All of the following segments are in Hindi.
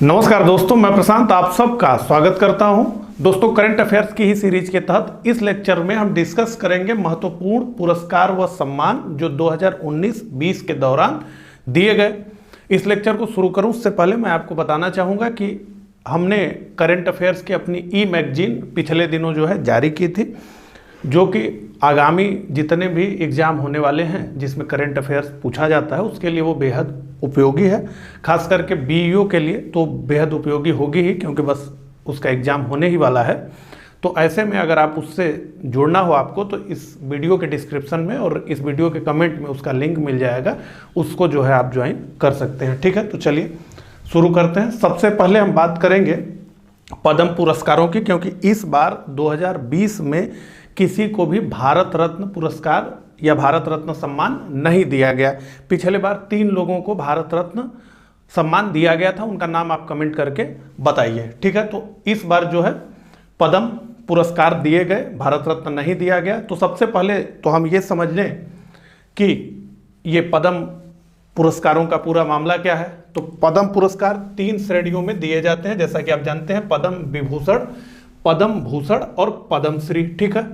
नमस्कार दोस्तों, मैं प्रशांत आप सबका स्वागत करता हूं। दोस्तों, करंट अफेयर्स की ही सीरीज के तहत इस लेक्चर में हम डिस्कस करेंगे महत्वपूर्ण पुरस्कार व सम्मान जो 2019-20 के दौरान दिए गए। इस लेक्चर को शुरू करूं उससे पहले मैं आपको बताना चाहूँगा कि हमने करंट अफेयर्स की अपनी ई मैगजीन पिछले दिनों जो है जारी की थी, जो कि आगामी जितने भी एग्ज़ाम होने वाले हैं जिसमें करंट अफेयर्स पूछा जाता है उसके लिए वो बेहद उपयोगी है। खास करके बीईओ के लिए तो बेहद उपयोगी होगी ही, क्योंकि बस उसका एग्ज़ाम होने ही वाला है। तो ऐसे में अगर आप उससे जुड़ना हो आपको तो इस वीडियो के डिस्क्रिप्शन में और इस वीडियो के कमेंट में उसका लिंक मिल जाएगा, उसको जो है आप ज्वाइन कर सकते हैं। ठीक है, तो चलिए शुरू करते हैं। सबसे पहले हम बात करेंगे पद्म पुरस्कारों की, क्योंकि इस बार 2020 में किसी को भी भारत रत्न पुरस्कार या भारत रत्न सम्मान नहीं दिया गया। पिछले बार 3 लोगों को भारत रत्न सम्मान दिया गया था, उनका नाम आप कमेंट करके बताइए। ठीक है, तो इस बार जो है पद्म पुरस्कार दिए गए, भारत रत्न नहीं दिया गया। तो सबसे पहले तो हम ये समझ लें कि ये पद्म पुरस्कारों का पूरा मामला क्या है। तो पद्म पुरस्कार 3 श्रेणियों में दिए जाते हैं, जैसा कि आप जानते हैं, पद्म विभूषण, पद्म भूषण और पद्मश्री। ठीक है,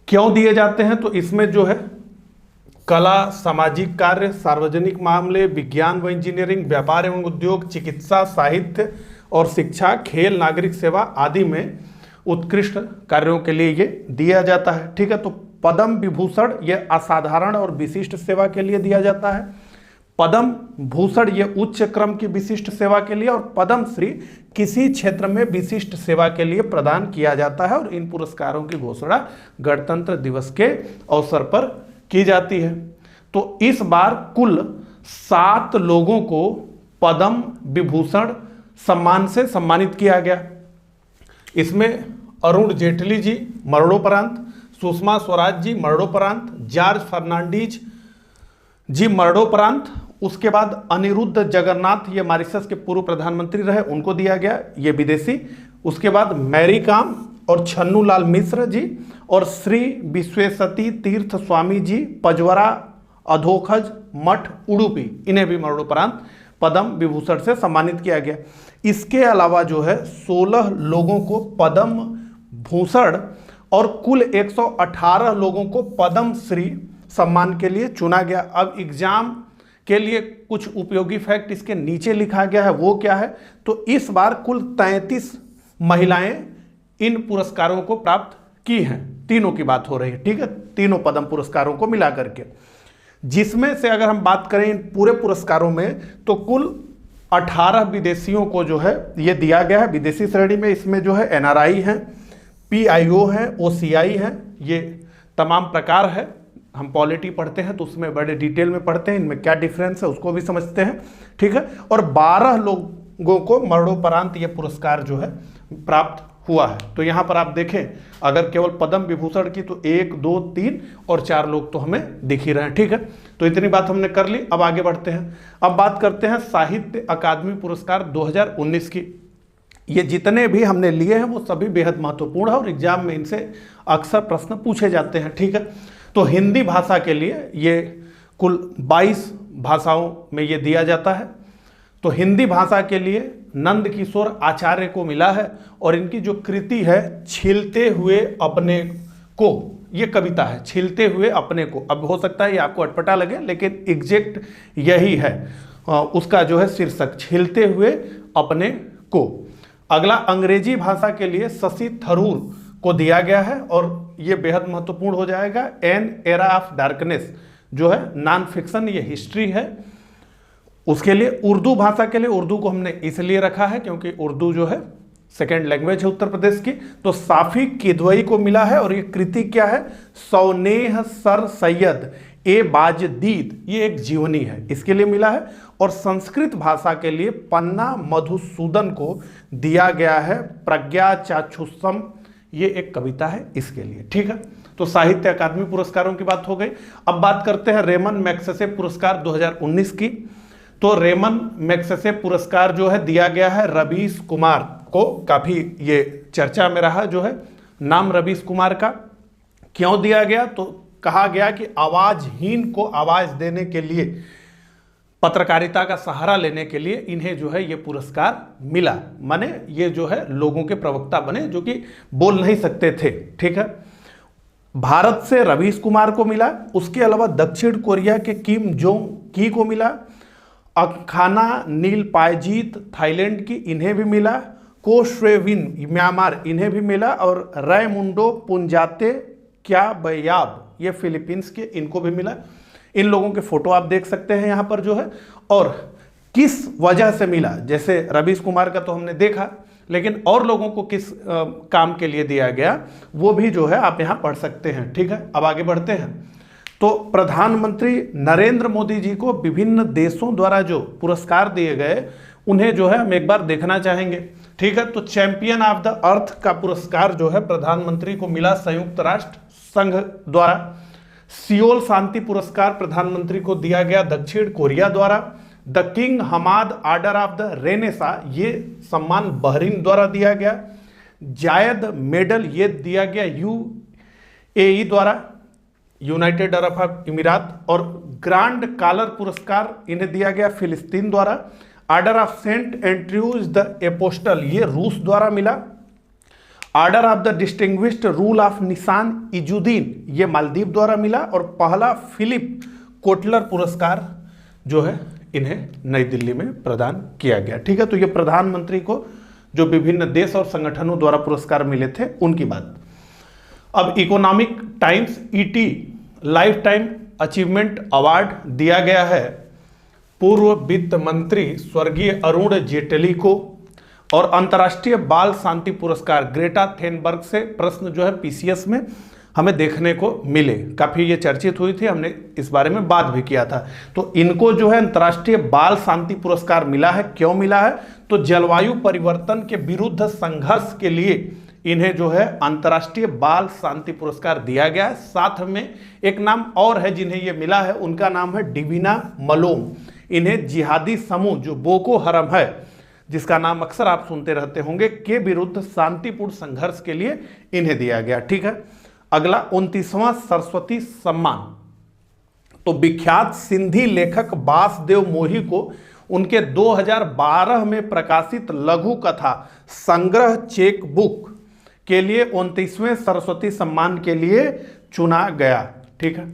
क्यों दिए जाते हैं? तो इसमें जो है कला, सामाजिक कार्य, सार्वजनिक मामले, विज्ञान व इंजीनियरिंग, व्यापार एवं उद्योग, चिकित्सा, साहित्य और शिक्षा, खेल, नागरिक सेवा आदि में उत्कृष्ट कार्यों के लिए ये दिया जाता है। ठीक है, तो पद्म विभूषण ये असाधारण और विशिष्ट सेवा के लिए दिया जाता है, पद्म भूषण ये उच्च क्रम की विशिष्ट सेवा के लिए, और पद्मश्री किसी क्षेत्र में विशिष्ट सेवा के लिए प्रदान किया जाता है। और इन पुरस्कारों की घोषणा गणतंत्र दिवस के अवसर पर की जाती है। तो इस बार कुल 7 लोगों को पद्म विभूषण सम्मान से सम्मानित किया गया। इसमें अरुण जेटली जी मरणोपरांत, सुषमा स्वराज जी मरणोपरांत, जॉर्ज फर्नांडीज जी मरणोपरांत, उसके बाद अनिरुद्ध जगन्नाथ ये मॉरिशस के पूर्व प्रधानमंत्री रहे, उनको दिया गया, ये विदेशी। उसके बाद मैरी कॉम और छन्नू लाल मिश्र जी और श्री विश्वेशती तीर्थ स्वामी जी पजवरा अधोखज मठ उडुपी, इन्हें भी मरणोपरांत पद्म विभूषण से सम्मानित किया गया। इसके अलावा जो है 16 लोगों को पद्म भूषण और कुल 118 लोगों को पद्मश्री सम्मान के लिए चुना गया। अब एग्जाम के लिए कुछ उपयोगी फैक्ट इसके नीचे लिखा गया है, वो क्या है? तो इस बार कुल 33 महिलाएं इन पुरस्कारों को प्राप्त की हैं। तीनों की बात हो रही है, ठीक है, तीनों पद्म पुरस्कारों को मिला करके, जिसमें से अगर हम बात करें इन पूरे पुरस्कारों में तो कुल 18 विदेशियों को जो है ये दिया गया है। विदेशी श्रेणी में इसमें जो है एनआरआई हैं, पीआईओ हैं, ओसीआई हैं, ये तमाम प्रकार है। हम पॉलिटी पढ़ते हैं तो उसमें बड़े डिटेल में पढ़ते हैं, इनमें क्या डिफरेंस है उसको भी समझते हैं। ठीक है, और 12 लोगों को मरणोपरांत ये पुरस्कार जो है प्राप्त हुआ है। तो यहाँ पर आप देखें, अगर केवल पद्म विभूषण की तो 1, 2, 3 और 4 लोग तो हमें दिख ही रहे हैं। ठीक है, तो इतनी बात हमने कर ली। अब आगे बढ़ते हैं। अब बात करते हैं साहित्य अकादमी पुरस्कार 2019 की। ये जितने भी हमने लिए हैं वो सभी बेहद महत्वपूर्ण है और एग्जाम में इनसे अक्सर प्रश्न पूछे जाते हैं। ठीक है, तो हिंदी भाषा के लिए ये कुल 22 भाषाओं में ये दिया जाता है। तो हिंदी भाषा के लिए नंद किशोर आचार्य को मिला है और इनकी जो कृति है छिलते हुए अपने को, ये कविता है, छिलते हुए अपने को। अब हो सकता है ये आपको अटपटा लगे, लेकिन एग्जैक्ट यही है उसका जो है शीर्षक, छिलते हुए अपने को। अगला अंग्रेजी भाषा के लिए शशि थरूर को दिया गया है और ये बेहद महत्वपूर्ण हो जाएगा। एन एरा ऑफ डार्कनेस जो है नॉन फिक्शन, ये हिस्ट्री है। उसके लिए उर्दू भाषा के लिए, उर्दू को हमने इसलिए रखा है क्योंकि उर्दू जो है सेकेंड लैंग्वेज है उत्तर प्रदेश की। तो साफी किदवई को मिला है और ये कृति क्या है? सौनेह सर सैयद ए बाजदीद, ये एक जीवनी है, इसके लिए मिला है। और संस्कृत भाषा के लिए पन्ना मधुसूदन को दिया गया है प्रज्ञा चाक्षुषम, ये एक कविता है, इसके लिए। ठीक है, तो साहित्य अकादमी पुरस्कारों की बात हो गई। अब बात करते हैं रेमन मैग्सेसे पुरस्कार 2019 की। तो रेमन मैग्सेसे पुरस्कार जो है दिया गया है रवीश कुमार को, काफी ये चर्चा में रहा जो है नाम रवीश कुमार का। क्यों दिया गया? तो कहा गया कि आवाजहीन को आवाज देने के लिए पत्रकारिता का सहारा लेने के लिए इन्हें जो है ये पुरस्कार मिला। माने ये जो है लोगों के प्रवक्ता बने जो कि बोल नहीं सकते थे। ठीक है, भारत से रवीश कुमार को मिला, उसके अलावा दक्षिण कोरिया के किम जोंग की को मिला, अखाना नील पायजीत थाईलैंड की इन्हें भी मिला, को श्रेविन म्यांमार इन्हें भी मिला, और रैमुंडो पुंजाते क्या बयाब ये फिलीपींस के इनको भी मिला। इन लोगों के फोटो आप देख सकते हैं यहाँ पर जो है, और किस वजह से मिला, जैसे रवीश कुमार का तो हमने देखा, लेकिन और लोगों को किस काम के लिए दिया गया वो भी जो है आप यहाँ पढ़ सकते हैं। ठीक है, अब आगे बढ़ते हैं। तो प्रधानमंत्री नरेंद्र मोदी जी को विभिन्न देशों द्वारा जो पुरस्कार दिए गए उन्हें जो है हम एक बार देखना चाहेंगे। ठीक है, तो चैंपियन ऑफ द अर्थ का पुरस्कार जो है प्रधानमंत्री को मिला संयुक्त राष्ट्र संघ द्वारा। सियोल शांति पुरस्कार प्रधानमंत्री को दिया गया दक्षिण कोरिया द्वारा। The king Hamad order of the renaissance ये सम्मान बहरीन द्वारा दिया गया। जायद मेडल ये दिया गया यूएई द्वारा, यूनाइटेड अरब अमीरात। और ग्रांड कॉलर पुरस्कार इन्हें दिया गया फिलिस्तीन द्वारा। Order of Saint Andrew's the apostle ये रूस द्वारा मिला। Order of the distinguished rule of Nishan Izzuddeen ये मालदीव द्वारा मिला। और पहला फिलिप कोटलर पुरस्कार जो है इन्हें नई दिल्ली में प्रदान किया गया। ठीक है, तो ये प्रधानमंत्री को जो विभिन्न देश और संगठनों द्वारा पुरस्कार मिले थे उनकी बात। अब economic times ET life time achievement award दिया गया है पूर्व वित्त मंत्री स्वर्गीय अरुण जेटली को। और अंतर्राष्ट्रीय बाल शांति पुरस्कार ग्रेटा थेनबर्ग से प्रश्न जो है पीसीएस में हमें देखने को मिले, काफी ये चर्चित हुई थी, हमने इस बारे में बात भी किया था। तो इनको जो है अंतर्राष्ट्रीय बाल शांति पुरस्कार मिला है। क्यों मिला है? तो जलवायु परिवर्तन के विरुद्ध संघर्ष के लिए इन्हें जो है अंतर्राष्ट्रीय बाल शांति पुरस्कार दिया गया है। साथ में एक नाम और है जिन्हें यह मिला है, उनका नाम है डिविना मलोम। इन्हें जिहादी समूह जो बोको हरम है, जिसका नाम अक्सर आप सुनते रहते होंगे, के विरुद्ध शांतिपूर्ण संघर्ष के लिए इन्हें दिया गया। ठीक है, अगला 29वां सरस्वती सम्मान। तो विख्यात सिंधी लेखक वासुदेव मोही को उनके 2012 में प्रकाशित लघु कथा संग्रह चेक बुक के लिए 29वें सरस्वती सम्मान के लिए चुना गया। ठीक है,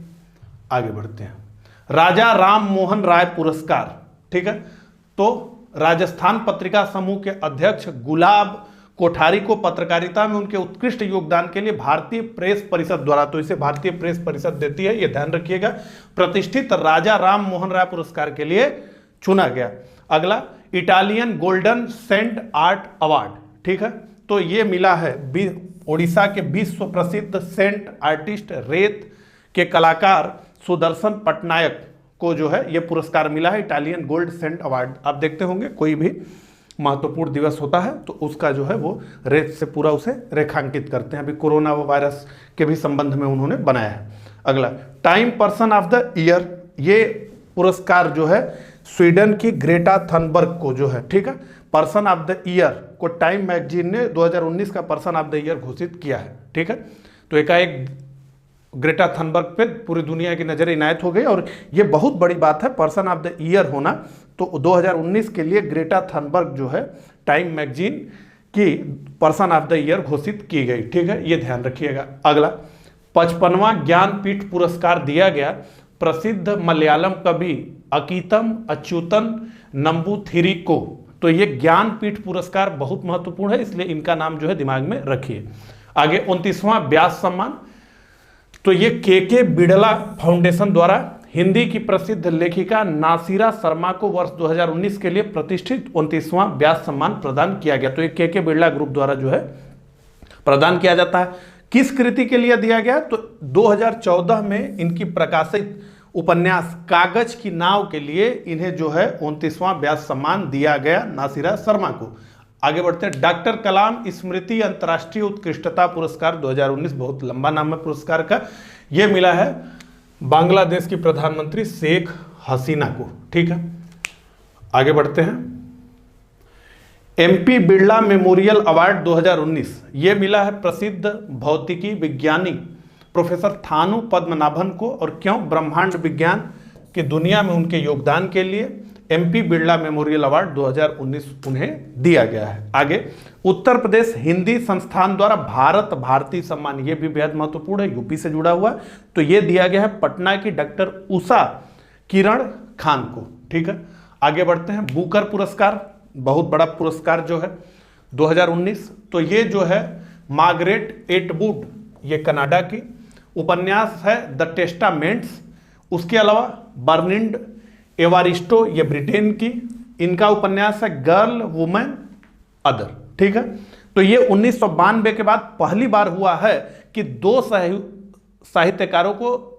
आगे बढ़ते हैं। राजा राम मोहन राय पुरस्कार। ठीक है, तो राजस्थान पत्रिका समूह के अध्यक्ष गुलाब कोठारी को पत्रकारिता में उनके उत्कृष्ट योगदान के लिए भारतीय प्रेस परिषद द्वारा, तो इसे भारतीय प्रेस परिषद देती है, यह ध्यान रखिएगा, प्रतिष्ठित राजा राम मोहन राय पुरस्कार के लिए चुना गया। अगला Italian golden saint art award. ठीक है, तो ये मिला है ओडिशा के विश्व प्रसिद्ध सेंट आर्टिस्ट रेत के कलाकार सुदर्शन पटनायक को जो है ये पुरस्कार मिला है, इटालियन गोल्ड सेंट अवार्ड। आप देखते होंगे कोई भी महत्वपूर्ण दिवस होता है तो उसका जो है वो रेत से पूरा उसे रेखांकित करते हैं। अभी कोरोना वायरस के भी संबंध में उन्होंने बनाया है। अगला time person of the year, ये पुरस्कार जो है स्वीडन की ग्रेटा थनबर्ग को जो है, ठीक है, पर्सन ऑफ द ईयर को टाइम मैगजीन ने 2019 का पर्सन ऑफ द ईयर घोषित किया है। ठीक है, तो एकाएक ग्रेटा थनबर्ग पे पूरी दुनिया की नजर इनायत हो गई और ये बहुत बड़ी बात है पर्सन ऑफ द ईयर होना। तो 2019 के लिए ग्रेटा थनबर्ग जो है टाइम मैगजीन की पर्सन ऑफ द ईयर घोषित की गई। ठीक है, ये ध्यान रखिएगा। अगला 55वां ज्ञानपीठ पुरस्कार दिया गया प्रसिद्ध मलयालम कवि अकीतम अच्युतन नंबूथिरी को। तो ये ज्ञानपीठ पुरस्कार बहुत महत्वपूर्ण है, इसलिए इनका नाम जो है दिमाग में रखिए। आगे 29वां व्यास सम्मान, तो ये के बिड़ला फाउंडेशन द्वारा हिंदी की प्रसिद्ध लेखिका नासिरा शर्मा को वर्ष 2019 के लिए प्रतिष्ठित 29वां व्यास सम्मान प्रदान किया गया। तो ये के बिड़ला ग्रुप द्वारा जो है प्रदान किया जाता है। किस कृति के लिए दिया गया? तो 2014 में इनकी प्रकाशित उपन्यास कागज की नाव के लिए इन्हें जो है 29वां व्यास सम्मान दिया गया नासिरा शर्मा को। आगे बढ़ते हैं। डॉक्टर कलाम स्मृति अंतर्राष्ट्रीय उत्कृष्टता पुरस्कार 2019, बहुत लंबा नाम है पुरस्कार का, यह मिला है बांग्लादेश की प्रधानमंत्री शेख हसीना को। ठीक है, आगे बढ़ते हैं। एमपी बिरला मेमोरियल अवार्ड 2019 ये मिला है प्रसिद्ध भौतिकी विज्ञानी प्रोफेसर थानु पद्मनाभन को। और क्यों? ब्रह्मांड विज्ञान कि दुनिया में उनके योगदान के लिए एमपी बिरला मेमोरियल अवार्ड 2019 उन्हें दिया गया है। आगे, उत्तर प्रदेश हिंदी संस्थान द्वारा भारत भारती सम्मान, ये भी बेहद महत्वपूर्ण है, यूपी से जुड़ा हुआ है, तो ये दिया गया है पटना की डॉक्टर उषा किरण खान को। ठीक है, आगे बढ़ते हैं। बुकर पुरस्कार, बहुत बड़ा पुरस्कार जो है 2019, तो ये जो है मार्गरेट एटवुड, ये कनाडा की, उपन्यास है द टेस्टामेंट्स। उसके अलावा बर्निंड एवारिस्टो, ये ब्रिटेन की, इनका उपन्यास है गर्ल वुमेन अदर। ठीक है, तो ये 1992 के बाद पहली बार हुआ है कि दो साहित्यकारों को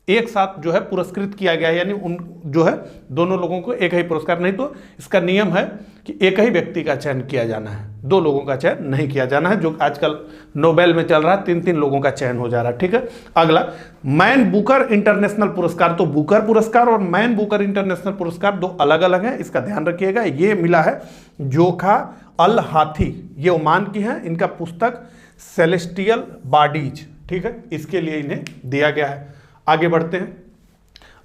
एक साथ जो है पुरस्कृत किया गया है, यानी उन जो है दोनों लोगों को एक ही पुरस्कार, नहीं तो इसका नियम है कि एक ही व्यक्ति का चयन किया जाना है, दो लोगों का चयन नहीं किया जाना है, जो आजकल नोबेल में चल रहा है, 3-3 लोगों का चयन हो जा रहा है। ठीक है, अगला मैन बुकर इंटरनेशनल पुरस्कार, तो बुकर पुरस्कार और मैन बुकर इंटरनेशनल पुरस्कार दो अलग अलग हैं, इसका ध्यान रखिएगा। ये मिला है जोखा अल हाथी, ये ओमान की है, इनका पुस्तक सेलेस्टियल बॉडीज। ठीक है, इसके लिए इन्हें दिया गया है। आगे बढ़ते हैं,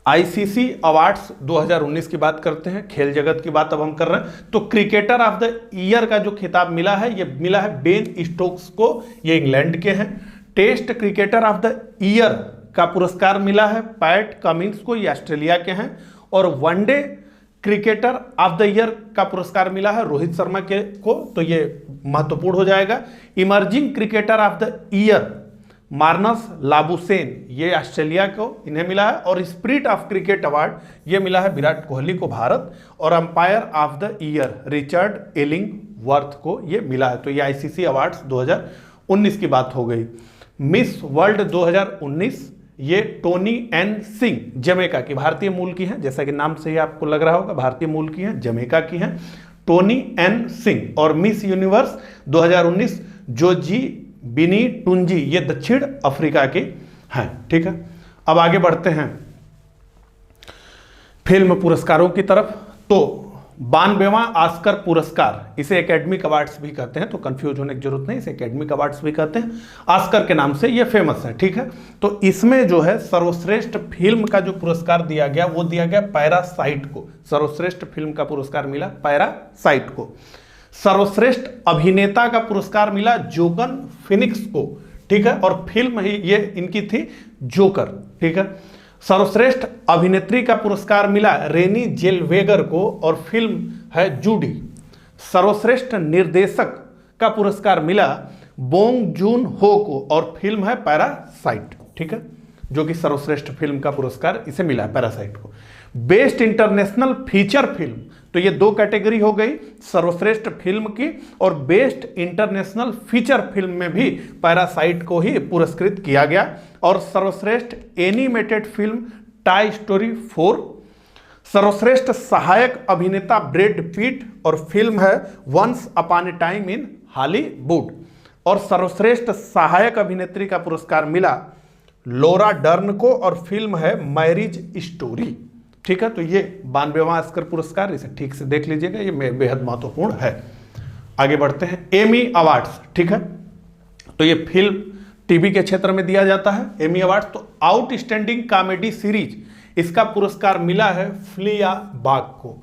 आईसीसी अवार्ड्स 2019 की बात करते हैं, खेल जगत की बात अब हम कर रहे हैं। तो क्रिकेटर ऑफ द ईयर का जो खिताब मिला है, ये मिला है बेन स्टोक्स को, ये इंग्लैंड के हैं। Test cricketer of the year का पुरस्कार मिला है पैट कमिंस को, ये ऑस्ट्रेलिया के हैं। और one day cricketer of the year का पुरस्कार मिला है रोहित शर्मा को, तो ये महत्वपूर्ण हो जाएगा। Emerging cricketer of the year Marnus Labuschagne, ये ऑस्ट्रेलिया को इन्हें मिला है। और स्पिरिट ऑफ क्रिकेट अवार्ड ये मिला है विराट कोहली को, भारत। और umpire of the year Richard Illingworth को ये मिला है। तो ये आईसीसी अवार्ड्स 2019 की बात हो गई। मिस वर्ल्ड 2019 ये टोनी एन सिंह, जमैका की, भारतीय मूल की हैं, जैसा कि नाम से ही आपको लग रहा होगा भारतीय मूल की हैं, जमैका की हैं, टोनी एन सिंह। और मिस यूनिवर्स 2019 जोजी बिनी टुंजी, ये दक्षिण अफ्रीका के हैं। ठीक है, अब आगे बढ़ते हैं फिल्म पुरस्कारों की तरफ। तो 92वां ऑस्कर पुरस्कार, इसे एकेडमिक अवार्ड्स भी कहते हैं, तो कंफ्यूज होने की जरूरत नहीं, इसे एकेडमिक अवार्ड्स भी कहते हैं, ऑस्कर के नाम से ये फेमस है। ठीक है, तो इसमें जो है सर्वश्रेष्ठ फिल्म का जो पुरस्कार दिया गया वो दिया गया पैरासाइट को, सर्वश्रेष्ठ फिल्म का पुरस्कार मिला पैरासाइट को। सर्वश्रेष्ठ अभिनेता का पुरस्कार मिला जोगन फिनिक्स को। ठीक है, और फिल्म ही ये इनकी थी जोकर। ठीक है, सर्वश्रेष्ठ अभिनेत्री का पुरस्कार मिला रेनी जेलवेगर को, और फिल्म है जूडी। सर्वश्रेष्ठ निर्देशक का पुरस्कार मिला बोंग जून हो को, और फिल्म है पैरासाइट। ठीक है, जो कि सर्वश्रेष्ठ फिल्म का पुरस्कार इसे मिला है पैरासाइट को। बेस्ट इंटरनेशनल फीचर फिल्म, तो ये दो कैटेगरी हो गई, सर्वश्रेष्ठ फिल्म की और बेस्ट इंटरनेशनल फीचर फिल्म में भी पैरासाइट को ही पुरस्कृत किया गया। और सर्वश्रेष्ठ एनिमेटेड फिल्म टॉय स्टोरी 4, सर्वश्रेष्ठ सहायक अभिनेता ब्रैड पिट, और फिल्म है once upon a time in Hollywood. और सर्वश्रेष्ठ सहायक अभिनेत्री का पुरस्कार मिला लोरा डर्न को, और फिल्म है मैरिज स्टोरी। ठीक है, तो ये 92वां ऑस्कर पुरस्कार, इसे ठीक से देख लीजिएगा, ये बेहद महत्वपूर्ण है। आगे बढ़ते हैं, एमी अवार्ड्स। ठीक है, तो ये फिल्म टीवी के क्षेत्र में दिया जाता है एमी अवार्ड्स। तो आउटस्टैंडिंग कॉमेडी सीरीज, इसका पुरस्कार मिला है फ्लिया बाग को।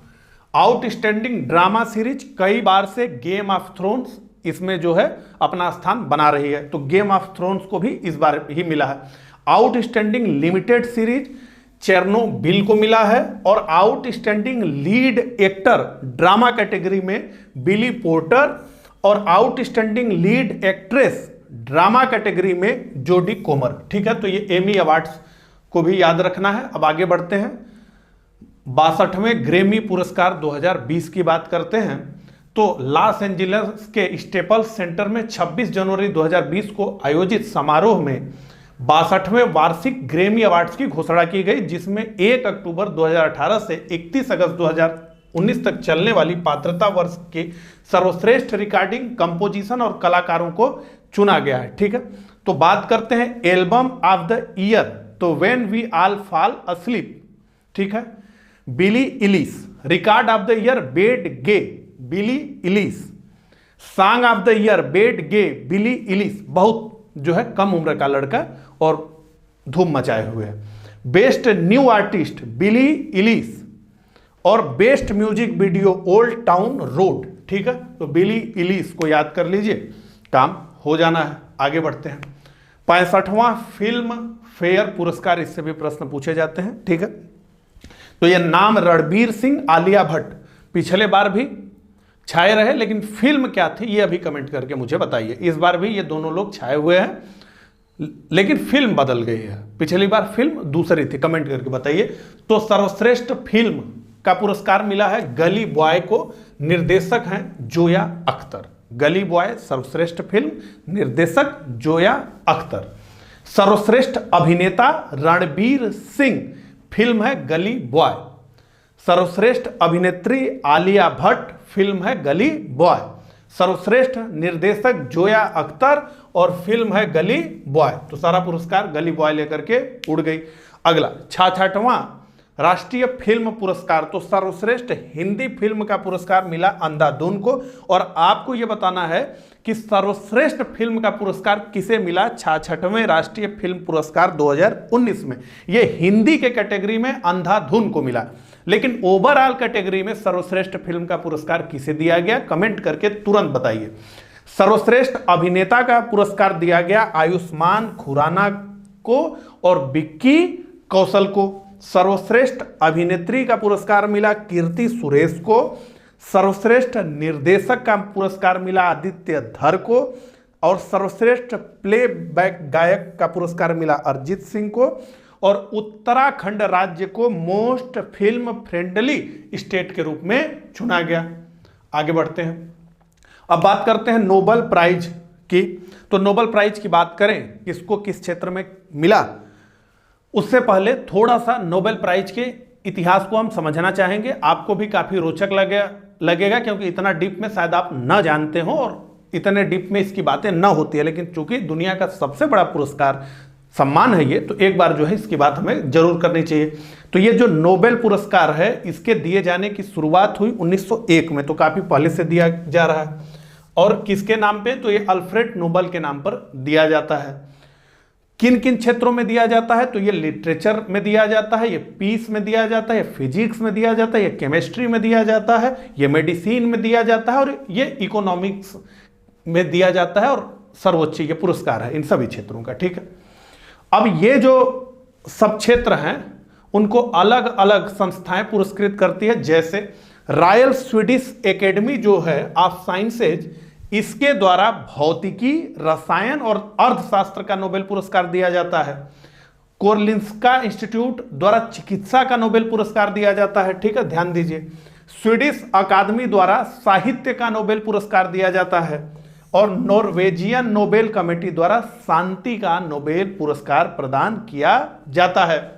आउटस्टैंडिंग ड्रामा सीरीज कई बार से गेम ऑफ थ्रोन्स इसमें जो है अपना स्थान बना रही है, तो गेम ऑफ थ्रोन्स को भी इस बार ही मिला है। आउटस्टैंडिंग लिमिटेड सीरीज चेरनोबिल को मिला है। और outstanding lead actor drama category में बिली पोर्टर, और outstanding lead actress drama category में जोडी कोमर। ठीक है, तो ये एमी अवार्ड्स को भी याद रखना है। अब आगे बढ़ते हैं, 62वें ग्रैमी पुरस्कार 2020 की बात करते हैं। तो लॉस एंजलिस के स्टेपल्स सेंटर में 26 जनवरी 2020 को आयोजित समारोह में 62वें वार्षिक ग्रैमी अवार्ड्स की घोषणा की गई, जिसमें 1 अक्टूबर 2018 से 31 अगस्त 2019 तक चलने वाली पात्रता वर्ष के सर्वश्रेष्ठ रिकॉर्डिंग, कंपोजिशन और कलाकारों को चुना गया है। ठीक है, तो बात करते हैं एल्बम ऑफ द ईयर। तो when we all fall asleep, ठीक है, Billie Eilish. Record of the year bad guy, Billie Eilish. Song of the year bad guy, Billie Eilish. बहुत जो है कम उम्र का लड़का और धूम मचाए हुए है। बेस्ट न्यू आर्टिस्ट बिली इलिस और best music video old town road. ठीक है, तो बिली इलिस को याद कर लीजिए, काम हो जाना है। आगे बढ़ते हैं। 65वां फिल्म फेयर पुरस्कार, इससे भी प्रश्न पूछे जाते हैं। ठीक है, तो यह नाम रणबीर सिंह आलिया भट्ट पिछले बार भी छाए रहे, लेकिन फिल्म क्या थी ये अभी कमेंट करके मुझे बताइए। इस बार भी ये दोनों लोग छाए हुए हैं, लेकिन फिल्म बदल गई है। पिछली बार फिल्म दूसरी थी, कमेंट करके बताइए। तो सर्वश्रेष्ठ फिल्म का पुरस्कार मिला है गली बॉय को, निर्देशक हैं जोया अख्तर। गली बॉय सर्वश्रेष्ठ फिल्म, निर्देशक जोया अख्तर। सर्वश्रेष्ठ अभिनेता रणबीर सिंह, फिल्म है गली बॉय। सर्वश्रेष्ठ अभिनेत्री आलिया भट्ट, फिल्म है गली बॉय। सर्वश्रेष्ठ निर्देशक जोया अख्तर और फिल्म है गली बॉय। तो सारा पुरस्कार गली बॉय लेकर के उड़ गई। अगला 66वां राष्ट्रीय फिल्म पुरस्कार, तो सर्वश्रेष्ठ हिंदी फिल्म का पुरस्कार मिला अंधाधुन को। और आपको यह बताना है कि सर्वश्रेष्ठ फिल्म का पुरस्कार किसे मिला 66वें राष्ट्रीय फिल्म पुरस्कार 2019 में। यह हिंदी के कैटेगरी में अंधाधुन को मिला, लेकिन ओवरऑल कैटेगरी में सर्वश्रेष्ठ फिल्म का पुरस्कार किसे दिया गया, कमेंट करके तुरंत बताइए। सर्वश्रेष्ठ अभिनेता का पुरस्कार दिया गया आयुष्मान खुराना को और विक्की कौशल को। सर्वश्रेष्ठ अभिनेत्री का पुरस्कार मिला कीर्ति सुरेश को। सर्वश्रेष्ठ निर्देशक का पुरस्कार मिला आदित्य धर को। और सर्वश्रेष्ठ प्लेबैक गायक का पुरस्कार मिला अरिजीत सिंह को। और उत्तराखंड राज्य को मोस्ट फिल्म फ्रेंडली स्टेट के रूप में चुना गया। आगे बढ़ते हैं, अब बात करते हैं नोबेल प्राइज की। तो नोबेल प्राइज की बात करें, किसको किस क्षेत्र में मिला, उससे पहले थोड़ा सा नोबेल प्राइज के इतिहास को हम समझना चाहेंगे। आपको भी काफी रोचक लगेगा, क्योंकि इतना डीप में शायद आप न जानते हो और इतने डीप में इसकी बातें न होती है, लेकिन चूंकि दुनिया का सबसे बड़ा पुरस्कार सम्मान है ये, तो एक बार जो है इसकी बात हमें जरूर करनी चाहिए। तो ये जो नोबेल पुरस्कार है, इसके दिए जाने की शुरुआत हुई 1901 में, तो काफी पहले से दिया जा रहा है। और किसके नाम पे, तो ये अल्फ्रेड नोबेल के नाम पर दिया जाता है। किन किन क्षेत्रों में दिया जाता है, तो ये लिटरेचर में दिया जाता है, ये पीस में दिया जाता है, ये फिजिक्स में दिया जाता है, ये केमिस्ट्री में दिया जाता है, ये मेडिसिन में दिया जाता है और ये इकोनॉमिक्स में दिया जाता है। और सर्वोच्च ये पुरस्कार है इन सभी क्षेत्रों का। ठीक है, अब ये जो सब क्षेत्र हैं उनको अलग अलग संस्थाएं पुरस्कृत करती है, जैसे रॉयल स्वीडिश एकेडमी जो है ऑफ साइंसेज, इसके द्वारा भौतिकी, रसायन और अर्थशास्त्र का नोबेल पुरस्कार दिया जाता है। कोरलिंस्का इंस्टीट्यूट द्वारा चिकित्सा का नोबेल पुरस्कार दिया जाता है। ठीक है, ध्यान दीजिए। स्वीडिश अकादमी द्वारा साहित्य का नोबेल पुरस्कार दिया जाता है और नॉर्वेजियन नोबेल कमेटी द्वारा शांति का नोबेल पुरस्कार प्रदान किया जाता है।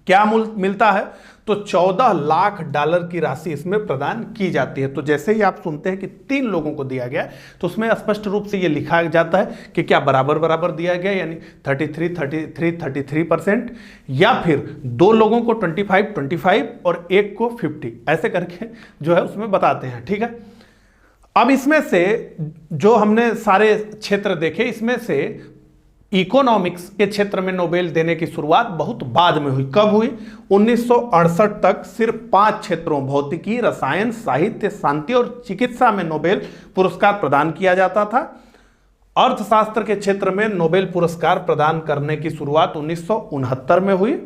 क्या मिलता है, तो $14 लाख की राशि इसमें प्रदान की जाती है। तो जैसे ही आप सुनते हैं कि 3 लोगों को दिया गया, तो उसमें स्पष्ट रूप से ये लिखा जाता है कि क्या बराबर बराबर दिया गया, यानी 33% या फिर 2 लोगों को 25 और 1 को 50, ऐसे करके जो है उसमें बताते हैं। ठीक है, अब इसमें से जो हमने सारे क्षेत्र देखे, इसमें से इकोनॉमिक्स के क्षेत्र में नोबेल देने की शुरुआत बहुत बाद में हुई। कब हुई, 1968 तक सिर्फ 5 क्षेत्रों भौतिकी, रसायन, साहित्य, शांति और चिकित्सा में नोबेल पुरस्कार प्रदान किया जाता था। अर्थशास्त्र के क्षेत्र में नोबेल पुरस्कार प्रदान करने की शुरुआत 1969 में हुई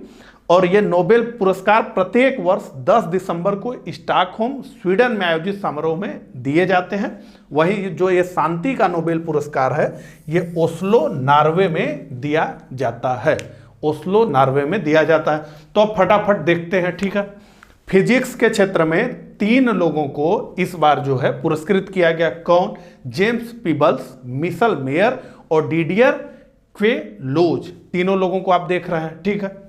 और यह नोबेल पुरस्कार प्रत्येक वर्ष 10 दिसंबर को स्टॉकहोम स्वीडन में आयोजित समारोह में दिए जाते हैं। वही जो ये शांति का नोबेल पुरस्कार है, ये ओस्लो नॉर्वे में दिया जाता है। ओस्लो नॉर्वे में दिया जाता है। तो अब फटाफट देखते हैं। ठीक है, फिजिक्स के क्षेत्र में 3 लोगों को इस बार जो है पुरस्कृत किया गया। कौन, जेम्स पीबल्स, मिशेल मेयर और डिडियर क्वेलोज, तीनों लोगों को आप देख रहे हैं। ठीक है,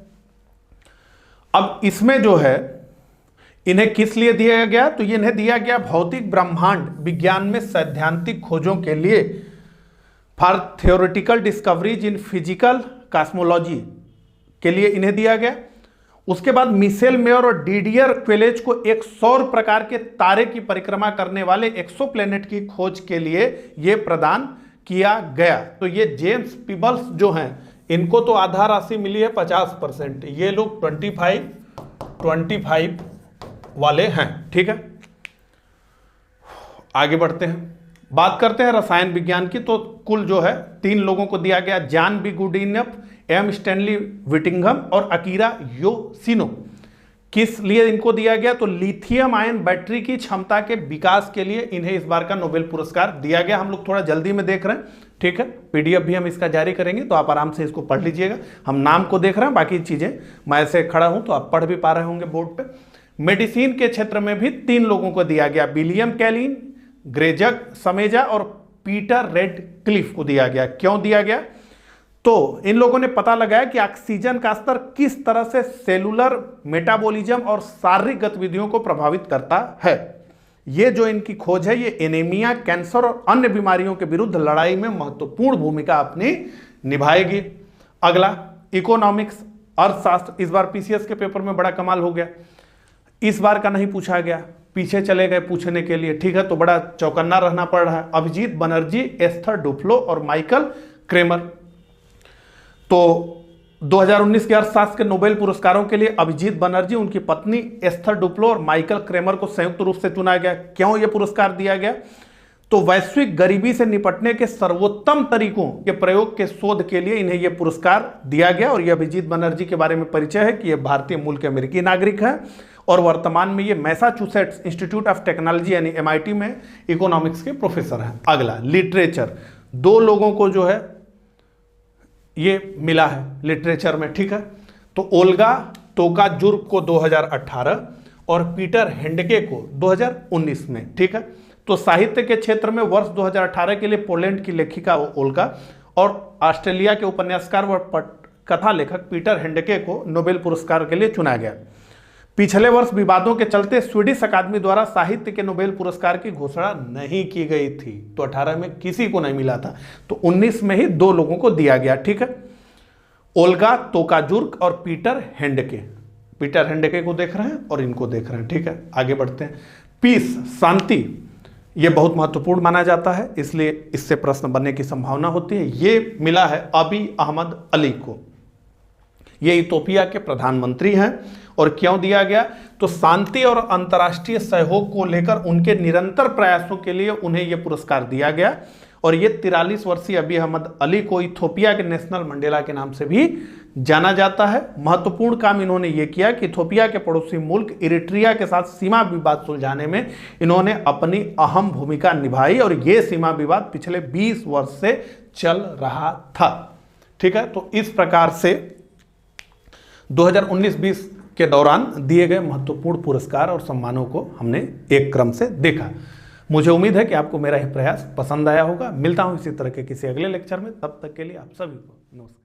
अब इसमें जो है इन्हें किस लिए दिया गया, तो ये इन्हें दिया गया भौतिक ब्रह्मांड विज्ञान में सैद्धांतिक खोजों के लिए, for theoretical discoveries in physical cosmology के लिए इन्हें दिया गया। उसके बाद मिशेल मेयर और डिडियर क्वेलोज को एक सौर प्रकार के तारे की परिक्रमा करने वाले एक्सोप्लैनेट की खोज के लिए यह प्रदान किया गया। तो ये जेम्स पीबल्स जो हैं, इनको तो आधा राशि मिली है 50%, ये लोग 25 वाले हैं। ठीक है, आगे बढ़ते हैं, बात करते हैं रसायन विज्ञान की। तो कुल जो है 3 लोगों को दिया गया, जॉन बी गुडिनफ, एम स्टैनली विटिंघम और अकीरा योशिनो। किस लिए इनको दिया गया? तो लिथियम आयन बैटरी की क्षमता के विकास के लिए इन्हें इस बार का नोबेल पुरस्कार दिया गया। हम लोग थोड़ा जल्दी में देख रहे हैं, ठीक है, पीडीएफ भी हम इसका जारी करेंगे, तो आप आराम से इसको पढ़ लीजिएगा। हम नाम को देख रहे हैं, बाकी चीजें मैं ऐसे खड़ा हूं तो आप पढ़ भी पा रहे होंगे बोर्ड पे। मेडिसिन के क्षेत्र में भी 3 लोगों को दिया गया, विलियम कैलिन, ग्रेजक समेजा और पीटर रेडक्लिफ को दिया गया। क्यों दिया गया? तो इन लोगों ने पता लगाया कि ऑक्सीजन का स्तर किस तरह से सेलुलर मेटाबॉलिज्म और शारीरिक गतिविधियों को प्रभावित करता है। ये जो इनकी खोज है, ये एनीमिया, कैंसर और अन्य बीमारियों के विरुद्ध लड़ाई में महत्वपूर्ण भूमिका अपनी निभाएगी। अगला इकोनॉमिक्स, अर्थशास्त्र। इस बार पीसीएस के पेपर में बड़ा कमाल हो गया, इस बार का नहीं पूछा गया, पीछे चले गए पूछने के लिए। ठीक है, तो बड़ा चौकन्ना रहना पड़ रहा है। अभिजीत बनर्जी, एस्थर डुफ्लो और माइकल क्रेमर। तो 2019 के अर्थशास्त्र के नोबेल पुरस्कारों के लिए अभिजीत बनर्जी, उनकी पत्नी एस्थर डुफ्लो और माइकल क्रेमर को संयुक्त रूप से चुना गया। क्यों यह पुरस्कार दिया गया? तो वैश्विक गरीबी से निपटने के सर्वोत्तम तरीकों के प्रयोग के शोध के लिए इन्हें यह पुरस्कार दिया गया। और यह अभिजीत बनर्जी के बारे में परिचय है कि यह भारतीय मूल के अमेरिकी नागरिक हैं और वर्तमान में ये मैसाचुसेट्स इंस्टीट्यूट ऑफ टेक्नोलॉजी यानी MIT में इकोनॉमिक्स के प्रोफेसर हैं। अगला लिटरेचर, 2 लोगों को जो है ये मिला है लिटरेचर में। ठीक है, तो ओल्गा टोकाजुर्क को 2018 और पीटर हेंडके को 2019 में। ठीक है, तो साहित्य के क्षेत्र में वर्ष 2018 के लिए पोलैंड की लेखिका ओल्गा और ऑस्ट्रेलिया के उपन्यासकार व कथा लेखक पीटर हेंडके को नोबेल पुरस्कार के लिए चुना गया। पिछले वर्ष विवादों के चलते स्वीडिश अकादमी द्वारा साहित्य के नोबेल पुरस्कार की घोषणा नहीं की गई थी, तो 18 में किसी को नहीं मिला था, तो 19 में ही 2 लोगों को दिया गया। ठीक है, ओल्गा टोकाजुर्क और पीटर हेंडके। पीटर हेंडके को देख रहे हैं और इनको देख रहे हैं। ठीक है, आगे बढ़ते हैं। पीस, शांति, ये बहुत महत्वपूर्ण माना जाता है, इसलिए इससे प्रश्न बनने की संभावना होती है। ये मिला है अबी अहमद अली को, ये इथोपिया के प्रधानमंत्री हैं। और क्यों दिया गया? तो शांति और अंतर्राष्ट्रीय सहयोग को लेकर उनके निरंतर प्रयासों के लिए उन्हें यह पुरस्कार दिया गया। और ये 43 वर्षीय अबी अहमद अली को इथोपिया के नेशनल मंडेला के नाम से भी जाना जाता है। महत्वपूर्ण काम इन्होंने ये किया कि इथोपिया के पड़ोसी मुल्क इरिट्रिया के साथ सीमा विवाद सुलझाने में इन्होंने अपनी अहम भूमिका निभाई और ये सीमा विवाद पिछले 20 वर्ष से चल रहा था। ठीक है, तो इस प्रकार से 2019-20 के दौरान दिए गए महत्वपूर्ण पुरस्कार और सम्मानों को हमने एक क्रम से देखा। मुझे उम्मीद है कि आपको मेरा यह प्रयास पसंद आया होगा। मिलता हूं इसी तरह के किसी अगले लेक्चर में, तब तक के लिए आप सभी को नमस्कार।